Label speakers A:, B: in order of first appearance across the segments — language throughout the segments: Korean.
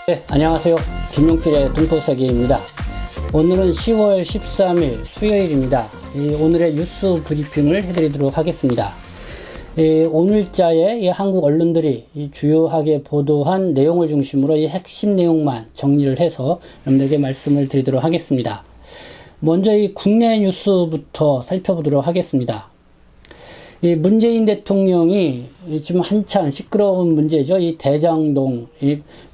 A: 네, 안녕하세요. 김용필의 동포세계입니다. 오늘은 10월 13일 수요일입니다. 오늘의 뉴스 브리핑을 해드리도록 하겠습니다. 오늘자에 한국 언론들이 주요하게 보도한 내용을 중심으로 이 핵심 내용만 정리를 해서 여러분들에게 말씀을 드리도록 하겠습니다. 먼저 이 국내 뉴스부터 살펴보도록 하겠습니다. 이 문재인 대통령이 지금 한창 시끄러운 문제죠. 이 대장동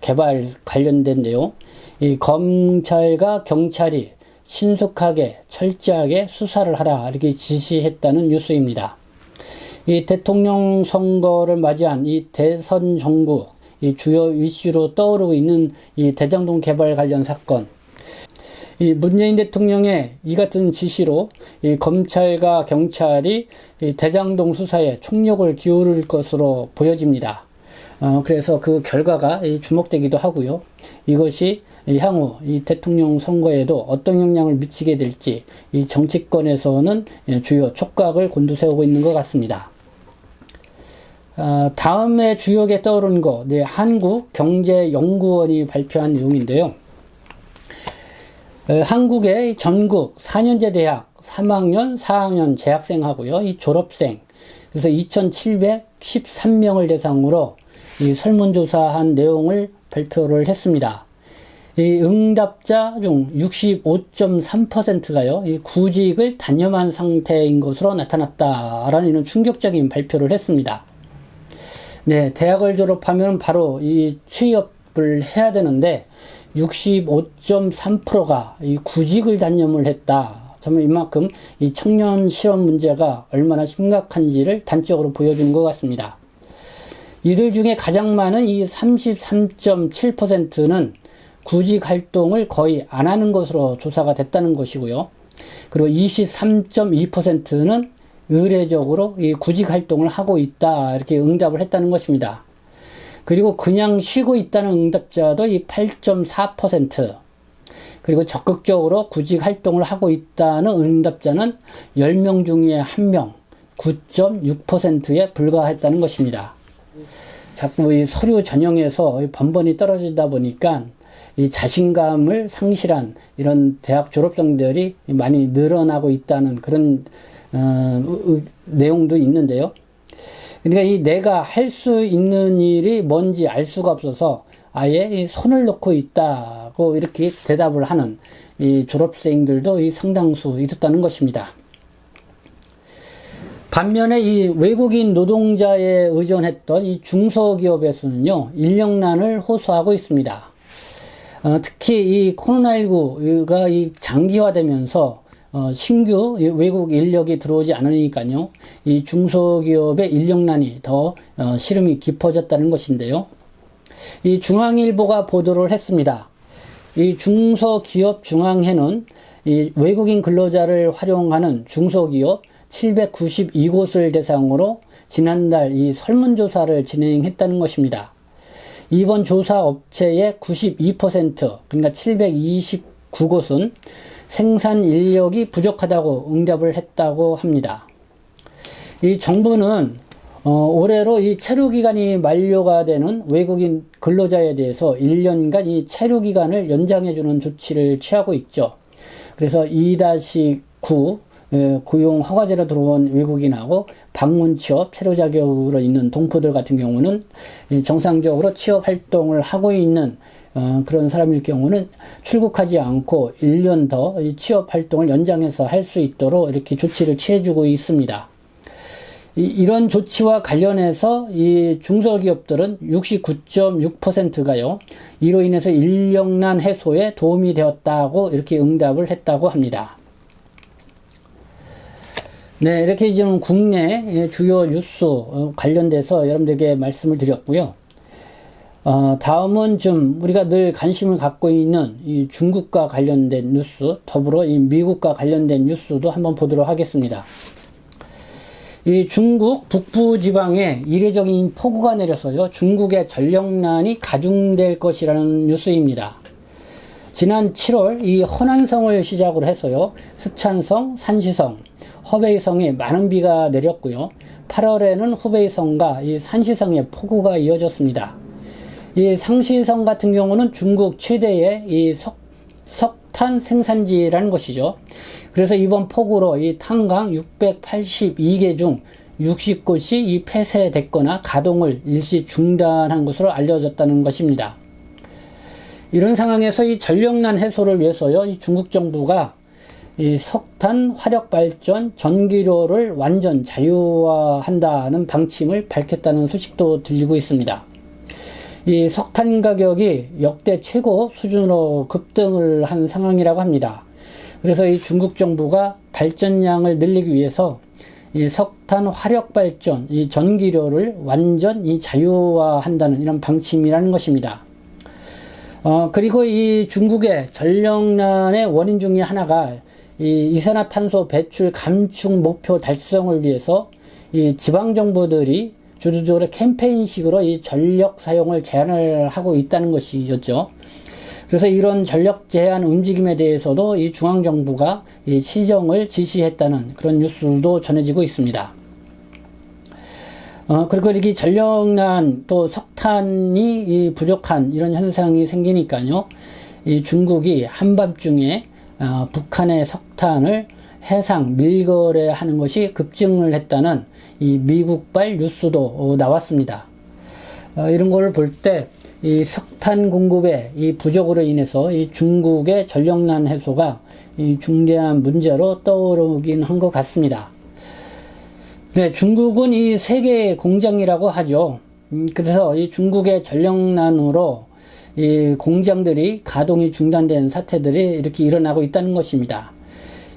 A: 개발 관련된데요. 이 검찰과 경찰이 신속하게 철저하게 수사를 하라 이렇게 지시했다는 뉴스입니다. 이 대통령 선거를 맞이한 이 대선 정국 이 주요 이슈로 떠오르고 있는 이 대장동 개발 관련 사건. 이 문재인 대통령의 이 같은 지시로 이 검찰과 경찰이 이 대장동 수사에 총력을 기울일 것으로 보여집니다. 그래서 그 결과가 주목되기도 하고요. 이것이 향후 이 대통령 선거에도 어떤 영향을 미치게 될지 이 정치권에서는 주요 촉각을 곤두세우고 있는 것 같습니다. 다음에 주요하게 떠오르는 것, 한국경제연구원이 발표한 내용인데요. 한국의 전국 4년제 대학 3학년, 4학년 재학생하고요, 이 졸업생, 그래서 2,713명을 대상으로 이 설문조사한 내용을 발표를 했습니다. 이 응답자 중 65.3%가요, 이 구직을 단념한 상태인 것으로 나타났다라는 이런 충격적인 발표를 했습니다. 네, 대학을 졸업하면 바로 이 취업을 해야 되는데, 65.3%가 이 구직을 단념을 했다. 정말 이만큼 이 청년 실업 문제가 얼마나 심각한지를 단적으로 보여주는 것 같습니다. 이들 중에 가장 많은 이 33.7%는 구직 활동을 거의 안 하는 것으로 조사가 됐다는 것이고요. 그리고 23.2%는 의례적으로 이 구직 활동을 하고 있다. 이렇게 응답을 했다는 것입니다. 그리고 그냥 쉬고 있다는 응답자도 이 8.4%, 그리고 적극적으로 구직 활동을 하고 있다는 응답자는 10명 중에 1명, 9.6%에 불과했다는 것입니다. 자꾸 이 서류 전형에서 번번이 떨어지다 보니까 이 자신감을 상실한 이런 대학 졸업생들이 많이 늘어나고 있다는 그런 내용도 있는데요. 그러니까 이 내가 할 수 있는 일이 뭔지 알 수가 없어서 아예 손을 놓고 있다고 이렇게 대답을 하는 이 졸업생들도 이 상당수 있었다는 것입니다. 반면에 이 외국인 노동자에 의존했던 이 중소기업에서는요, 인력난을 호소하고 있습니다. 특히 이 코로나19가 이 장기화되면서 신규 외국 인력이 들어오지 않으니까요, 이 중소기업의 인력난이 더 시름이 깊어졌다는 것인데요. 이 중앙일보가 보도를 했습니다. 이 중소기업 중앙회는 이 외국인 근로자를 활용하는 중소기업 792곳을 대상으로 지난달 이 설문조사를 진행했다는 것입니다. 이번 조사 업체의 92%, 그러니까 729곳은 생산 인력이 부족하다고 응답을 했다고 합니다. 이 정부는 올해로 이 체류 기간이 만료가 되는 외국인 근로자에 대해서 1년간 이 체류 기간을 연장해 주는 조치를 취하고 있죠. 그래서 2-9 고용 허가제로 들어온 외국인하고 방문 취업 체류 자격으로 있는 동포들 같은 경우는 정상적으로 취업 활동을 하고 있는 그런 사람일 경우는 출국하지 않고 1년 더 취업 활동을 연장해서 할 수 있도록 이렇게 조치를 취해주고 있습니다. 이런 조치와 관련해서 이 중소기업들은 69.6%가요, 이로 인해서 인력난 해소에 도움이 되었다고 이렇게 응답을 했다고 합니다. 네, 이렇게 지금 국내 주요 뉴스 관련돼서 여러분들에게 말씀을 드렸고요. 다음은 좀 우리가 늘 관심을 갖고 있는 이 중국과 관련된 뉴스, 더불어 이 미국과 관련된 뉴스도 한번 보도록 하겠습니다. 이 중국 북부 지방에 이례적인 폭우가 내려서요, 중국의 전력난이 가중될 것이라는 뉴스입니다. 지난 7월 이 허난성을 시작으로 해서요, 스촨성, 산시성, 허베이성에 많은 비가 내렸고요. 8월에는 후베이성과 이 산시성에 폭우가 이어졌습니다. 이 상시성 같은 경우는 중국 최대의 이 석탄 생산지라는 것이죠. 그래서 이번 폭우로 이 탄광 682개 중 60곳이 이 폐쇄됐거나 가동을 일시 중단한 것으로 알려졌다는 것입니다. 이런 상황에서 이 전력난 해소를 위해서요, 이 중국 정부가 이 석탄 화력 발전 전기료를 완전 자유화한다는 방침을 밝혔다는 소식도 들리고 있습니다. 이 석탄 가격이 역대 최고 수준으로 급등을 한 상황이라고 합니다. 그래서 이 중국 정부가 발전량을 늘리기 위해서 이 석탄 화력 발전, 이 전기료를 완전히 자유화한다는 이런 방침이라는 것입니다. 그리고 이 중국의 전력난의 원인 중에 하나가 이 이산화탄소 배출 감축 목표 달성을 위해서 이 지방 정부들이 주도적으로 캠페인식으로 이 전력 사용을 제한을 하고 있다는 것이었죠. 그래서 이런 전력 제한 움직임에 대해서도 이 중앙 정부가 이 시정을 지시했다는 그런 뉴스도 전해지고 있습니다. 그리고 이렇게 전력난 또 석탄이 이 부족한 이런 현상이 생기니까요, 이 중국이 한밤중에 북한의 석탄을 해상 밀거래하는 것이 급증을 했다는 이 미국발 뉴스도 나왔습니다. 이런 걸 볼 때 이 석탄 공급의 이 부족으로 인해서 이 중국의 전력난 해소가 이 중대한 문제로 떠오르긴 한 것 같습니다. 네, 중국은 이 세계 공장이라고 하죠. 그래서 이 중국의 전력난으로 이 공장들이 가동이 중단된 사태들이 이렇게 일어나고 있다는 것입니다.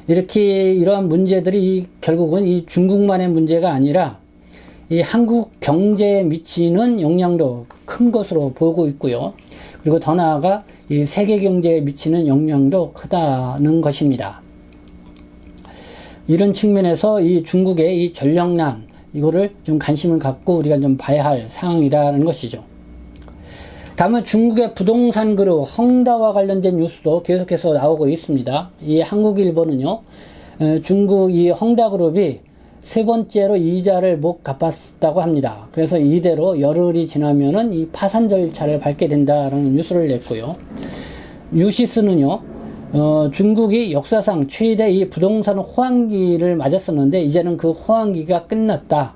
A: 이렇게 이러한 문제들이 결국은 이 중국만의 문제가 아니라 이 한국 경제에 미치는 영향도 큰 것으로 보고 있고요. 그리고 더 나아가 이 세계 경제에 미치는 영향도 크다는 것입니다. 이런 측면에서 이 중국의 이 전력난, 이거를 좀 관심을 갖고 우리가 좀 봐야 할 상황이라는 것이죠. 다음은 중국의 부동산 그룹 헝다와 관련된 뉴스도 계속해서 나오고 있습니다. 이 한국일보는요, 중국 이 헝다그룹이 세 번째로 이자를 못 갚았다고 합니다. 그래서 이대로 열흘이 지나면은 이 파산 절차를 밟게 된다라는 뉴스를 냈고요. 뉴시스는요, 중국이 역사상 최대 이 부동산 호황기를 맞았었는데 이제는 그 호황기가 끝났다.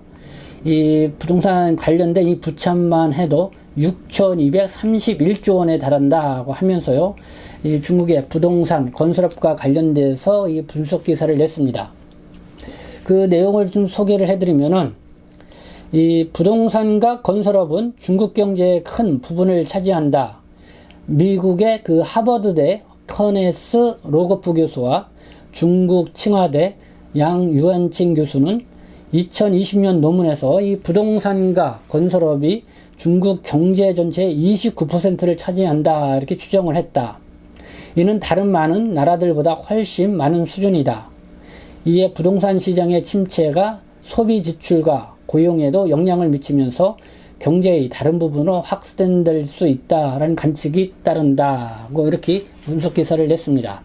A: 이 부동산 관련된 이 부채만 해도 6,231조 원에 달한다고 하면서요, 이 중국의 부동산 건설업과 관련돼서 이 분석 기사를 냈습니다. 그 내용을 좀 소개를 해드리면은, 이 부동산과 건설업은 중국 경제의 큰 부분을 차지한다. 미국의 그 하버드대 커네스 로거프 교수와 중국 칭화대 양유한칭 교수는 2020년 논문에서 이 부동산과 건설업이 중국 경제 전체의 29%를 차지한다, 이렇게 추정을 했다. 이는 다른 많은 나라들보다 훨씬 많은 수준이다. 이에 부동산 시장의 침체가 소비 지출과 고용에도 영향을 미치면서 경제의 다른 부분으로 확산될 수 있다라는 관측이 따른다고 이렇게 분석 기사를 냈습니다.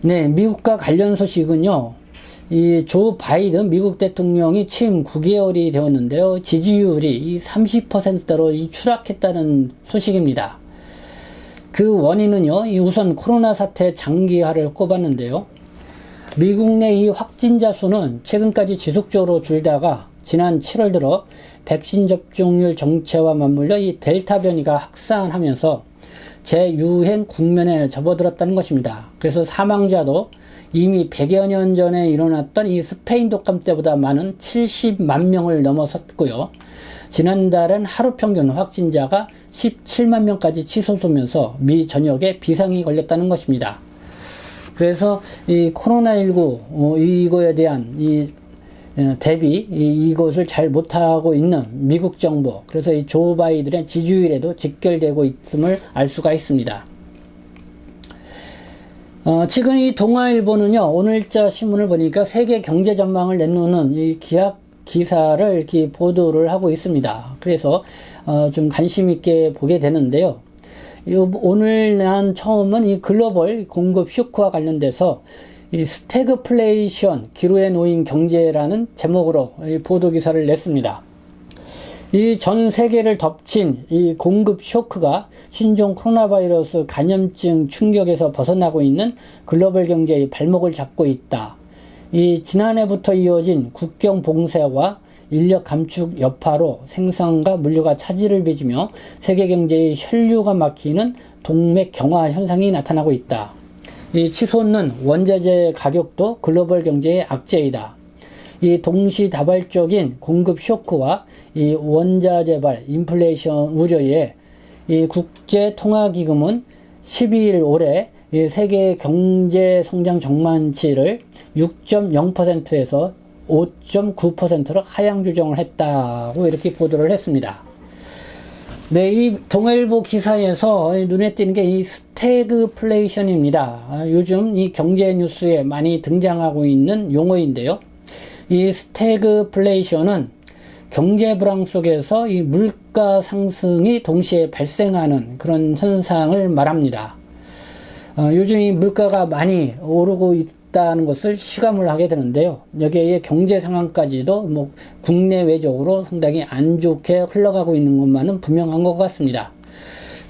A: 네, 미국과 관련 소식은요, 이 조 바이든 미국 대통령이 취임 9개월이 되었는데요, 지지율이 이 30%대로 이 추락했다는 소식입니다. 그 원인은요, 우선 코로나 사태 장기화를 꼽았는데요, 미국 내 이 확진자 수는 최근까지 지속적으로 줄다가 지난 7월 들어 백신 접종률 정체와 맞물려 이 델타 변이가 확산하면서 재유행 국면에 접어들었다는 것입니다. 그래서 사망자도 이미 100여 년 전에 일어났던 이 스페인 독감 때보다 많은 70만 명을 넘어섰고요. 지난달은 하루 평균 확진자가 17만 명까지 치솟으면서 미 전역에 비상이 걸렸다는 것입니다. 그래서 이 코로나19 이거에 대한 이 대비 이것을 잘 못하고 있는 미국 정부, 그래서 이 조 바이든의 지지율에도 직결되고 있음을 알 수가 있습니다. 지금 이 동아일보는요, 오늘자 신문을 보니까 세계 경제 전망을 내놓는 이 기사를 이렇게 보도를 하고 있습니다. 그래서 좀 관심 있게 보게 되는데요. 오늘 난 처음은 이 글로벌 공급 쇼크와 관련돼서 이 스태그플레이션 기로에 놓인 경제라는 제목으로 이 보도 기사를 냈습니다. 이 전 세계를 덮친 이 공급 쇼크가 신종 코로나 바이러스 감염증 충격에서 벗어나고 있는 글로벌 경제의 발목을 잡고 있다. 이 지난해부터 이어진 국경 봉쇄와 인력 감축 여파로 생산과 물류가 차질을 빚으며 세계 경제의 혈류가 막히는 동맥 경화 현상이 나타나고 있다. 이 치솟는 원자재 가격도 글로벌 경제의 악재이다. 이 동시다발적인 공급 쇼크와 이 원자재발 인플레이션 우려에 이 국제통화기금은 12일 올해 이 세계 경제 성장 전망치를 6.0%에서 5.9%로 하향 조정을 했다고 이렇게 보도를 했습니다. 네, 이 동아일보 기사에서 눈에 띄는 게 이 스태그플레이션입니다. 요즘 이 경제 뉴스에 많이 등장하고 있는 용어인데요. 이 스태그플레이션은 경제 불황 속에서 이 물가 상승이 동시에 발생하는 그런 현상을 말합니다. 요즘 이 물가가 많이 오르고 있다는 것을 실감을 하게 되는데요. 여기에 경제 상황까지도 뭐 국내외적으로 상당히 안 좋게 흘러가고 있는 것만은 분명한 것 같습니다.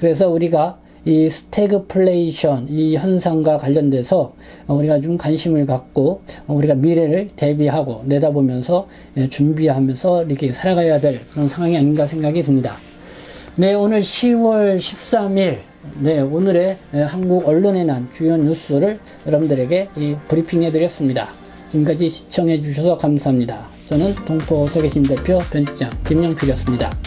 A: 그래서 우리가 이 스태그플레이션 이 현상과 관련돼서 우리가 좀 관심을 갖고 우리가 미래를 대비하고 내다보면서 준비하면서 이렇게 살아가야 될 그런 상황이 아닌가 생각이 듭니다. 네, 오늘 10월 13일 네, 오늘의 한국 언론에 난 주요 뉴스를 여러분들에게 브리핑해 드렸습니다. 지금까지 시청해 주셔서 감사합니다. 저는 동포세계신 대표 편집장 김영필이었습니다.